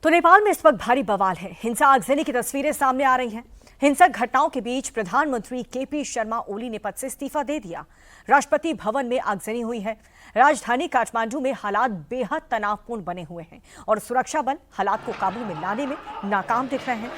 तो नेपाल में इस वक्त भारी बवाल है। हिंसा आगजनी की तस्वीरें सामने आ रही हैं। हिंसक घटनाओं के बीच प्रधानमंत्री केपी शर्मा ओली ने पद से इस्तीफा दे दिया। राष्ट्रपति भवन में आगजनी हुई है। राजधानी काठमांडू में हालात बेहद तनावपूर्ण बने हुए हैं और सुरक्षा बल हालात को काबू में लाने में नाकाम दिख रहे हैं।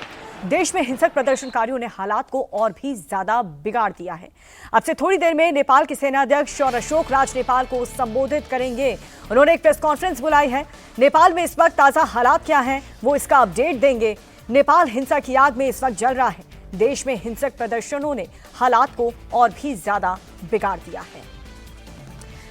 देश में हिंसक प्रदर्शनकारियों ने हालात को और भी ज्यादा बिगाड़ दिया है। अब से थोड़ी देर में नेपाल के सेनाध्यक्ष और अशोक राज नेपाल को संबोधित करेंगे। उन्होंने एक प्रेस कॉन्फ्रेंस बुलाई है। नेपाल में इस वक्त ताजा हालात क्या हैं, वो इसका अपडेट देंगे। नेपाल हिंसा की आग में इस वक्त जल रहा है। देश में हिंसक प्रदर्शनों ने हालात को और भी ज्यादा बिगाड़ दिया है।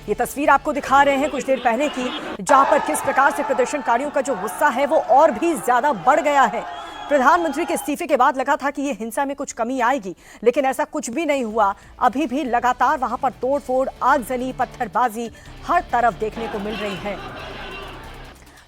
ये तस्वीर आपको दिखा रहे हैं कुछ देर पहले की, जहां पर किस प्रकार से प्रदर्शनकारियों का जो गुस्सा है वो और भी ज्यादा बढ़ गया है। प्रधानमंत्री के इस्तीफे के बाद लगा था कि ये हिंसा में कुछ कमी आएगी, लेकिन ऐसा कुछ भी नहीं हुआ। अभी भी लगातार वहां पर तोड़फोड़, आगजनी, पत्थरबाजी हर तरफ देखने को मिल रही है।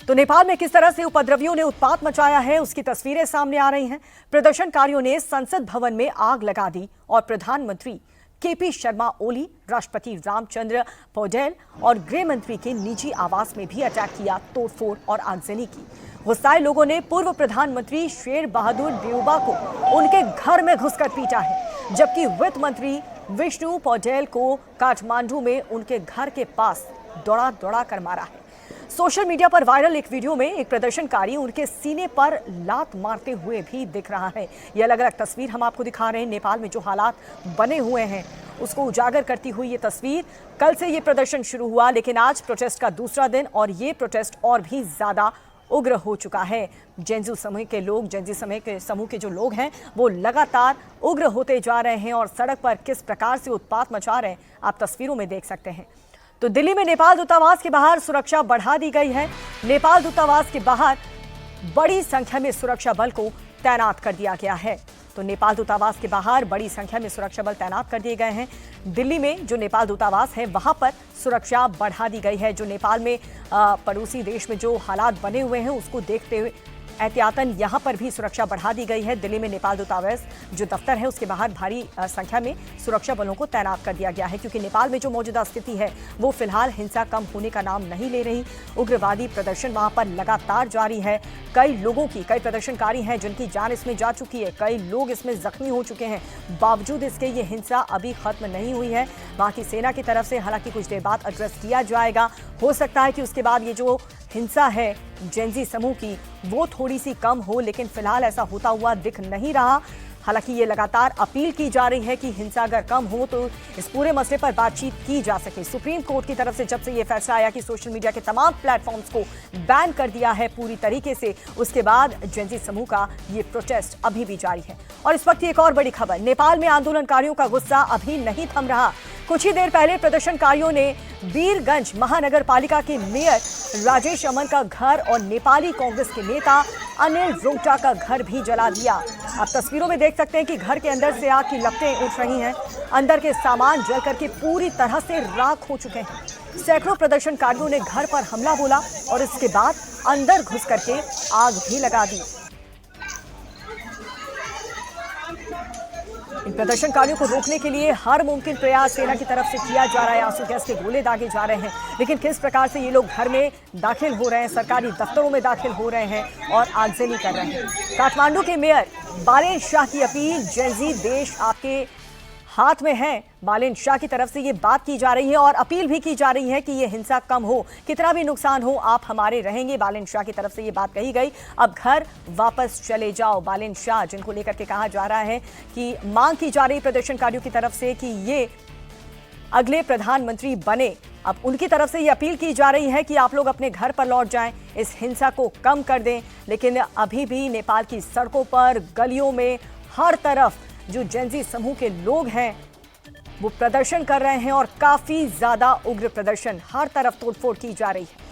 तो नेपाल में किस तरह से उपद्रवियों ने उत्पात मचाया है, उसकी तस्वीरें सामने आ रही हैं। प्रदर्शनकारियों ने संसद भवन में आग लगा दी और प्रधानमंत्री केपी शर्मा ओली, राष्ट्रपति रामचंद्र पौडेल और गृह मंत्री के निजी आवास में भी अटैक किया, तोड़फोड़ और आगजनी की। गुस्साए लोगों ने पूर्व प्रधानमंत्री शेर बहादुर देउबा को उनके घर में घुसकर पीटा है, जबकि वित्त मंत्री विष्णु पौडेल को काठमांडू में उनके घर के पास दौड़ा कर मारा है। सोशल मीडिया पर वायरल एक वीडियो में एक प्रदर्शनकारी उनके सीने पर लात मारते हुए भी दिख रहा है। ये अलग अलग तस्वीर हम आपको दिखा रहे हैं। नेपाल में जो हालात बने हुए हैं उसको उजागर करती हुई ये तस्वीर। कल से ये प्रदर्शन शुरू हुआ, लेकिन आज प्रोटेस्ट का दूसरा दिन और ये प्रोटेस्ट और भी ज्यादा उग्र हो चुका है। जेंजी समूह के जो लोग हैं वो लगातार उग्र होते जा रहे हैं और सड़क पर किस प्रकार से उत्पात मचा रहे हैं आप तस्वीरों में देख सकते हैं। तो दिल्ली में नेपाल दूतावास के बाहर सुरक्षा बढ़ा दी गई है। नेपाल दूतावास के बाहर बड़ी संख्या में सुरक्षा बल को तैनात कर दिया गया है। तो नेपाल दूतावास के बाहर बड़ी संख्या में सुरक्षा बल तैनात कर दिए गए हैं। दिल्ली में जो नेपाल दूतावास है वहां पर सुरक्षा बढ़ा दी गई है। जो नेपाल में पड़ोसी देश में जो हालात बने हुए हैं उसको देखते हुए एहतियातन यहां पर भी सुरक्षा बढ़ा दी गई है। दिल्ली में नेपाल दूतावास जो दफ्तर है उसके बाहर भारी संख्या में सुरक्षा बलों को तैनात कर दिया गया है, क्योंकि नेपाल में जो मौजूदा स्थिति है वो फिलहाल हिंसा कम होने का नाम नहीं ले रही। उग्रवादी प्रदर्शन वहां पर लगातार जारी है। कई प्रदर्शनकारी हैं जिनकी जान इसमें जा चुकी है, कई लोग इसमें जख्मी हो चुके हैं। बावजूद इसके ये हिंसा अभी खत्म नहीं हुई है। वहां की सेना की तरफ से हालांकि कुछ देर बाद एड्रेस किया जाएगा। हो सकता है कि उसके बाद ये जो हिंसा है जेंजी समूह की वो थोड़ी सी कम हो, लेकिन फिलहाल ऐसा होता हुआ दिख नहीं रहा। हालांकि ये लगातार अपील की जा रही है कि हिंसा अगर कम हो तो इस पूरे मसले पर बातचीत की जा सके। सुप्रीम कोर्ट की तरफ से जब से ये फैसला आया कि सोशल मीडिया के तमाम प्लेटफॉर्म्स को बैन कर दिया है पूरी तरीके से, उसके बाद जेंजी समूह का ये प्रोटेस्ट अभी भी जारी है। और इस वक्त एक और बड़ी खबर, नेपाल में आंदोलनकारियों का गुस्सा अभी नहीं थम रहा। कुछ ही देर पहले प्रदर्शनकारियों ने वीरगंज महानगर पालिका के मेयर राजेश अमन का घर और नेपाली कांग्रेस के नेता अनिल रोंगटा का घर भी जला दिया। आप तस्वीरों में देख सकते हैं कि घर के अंदर से आग की लपटें उठ रही हैं। अंदर के सामान जल करके पूरी तरह से राख हो चुके हैं। सैकड़ों प्रदर्शनकारियों ने घर पर हमला बोला और इसके बाद अंदर घुस करके आग भी लगा दी। इन प्रदर्शनकारियों को रोकने के लिए हर मुमकिन प्रयास सेना की तरफ से किया जा रहा है। आंसू गैस के गोले दागे जा रहे हैं, लेकिन किस प्रकार से ये लोग घर में दाखिल हो रहे हैं, सरकारी दफ्तरों में दाखिल हो रहे हैं और आगजनी कर रहे हैं। काठमांडू के मेयर बालेन शाह की अपील, जेंजी देश आपके हाथ में है। बालेन शाह की तरफ से ये बात की जा रही है और अपील भी की जा रही है कि ये हिंसा कम हो, कितना भी नुकसान हो आप हमारे रहेंगे। बालेन शाह की तरफ से ये बात कही गई। अब घर वापस चले जाओ। बालेन शाह जिनको लेकर के कहा जा रहा है कि मांग की जा रही प्रदर्शनकारियों की तरफ से कि ये अगले प्रधानमंत्री बने। अब उनकी तरफ से ये अपील की जा रही है कि आप लोग अपने घर पर लौट जाएं, इस हिंसा को कम कर दें। लेकिन अभी भी नेपाल की सड़कों पर, गलियों में, हर तरफ जो जेंजी समूह के लोग हैं वो प्रदर्शन कर रहे हैं और काफी ज्यादा उग्र प्रदर्शन, हर तरफ तोड़फोड़ की जा रही है।